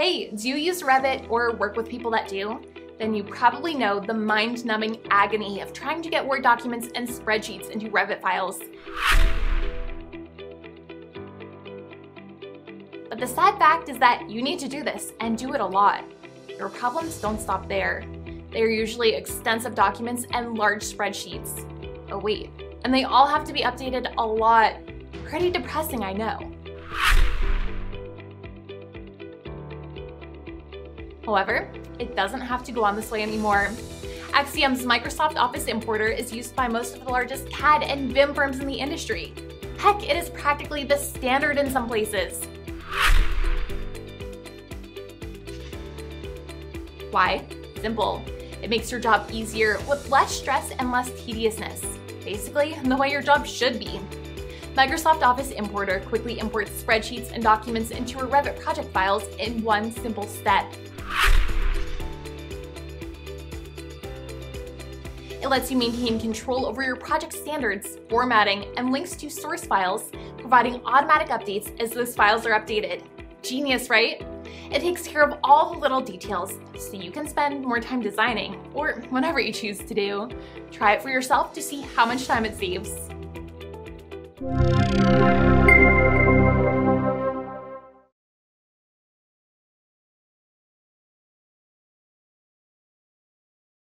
Hey, do you use Revit or work with people that do? Then you probably know the mind-numbing agony of trying to get Word documents and spreadsheets into Revit files. But the sad fact is that you need to do this and do it a lot. Your problems don't stop there. They are usually extensive documents and large spreadsheets. Oh wait, and they all have to be updated a lot. Pretty depressing, I know. However, it doesn't have to go on this way anymore. Axiom's Microsoft Office Importer is used by most of the largest CAD and BIM firms in the industry. Heck, it is practically the standard in some places. Why? Simple. It makes your job easier with less stress and less tediousness. Basically, the way your job should be. Microsoft Office Importer quickly imports spreadsheets and documents into your Revit project files in one simple step. It lets you maintain control over your project standards, formatting, and links to source files, providing automatic updates as those files are updated. Genius, right? It takes care of all the little details, so you can spend more time designing, or whatever you choose to do. Try it for yourself to see how much time it saves.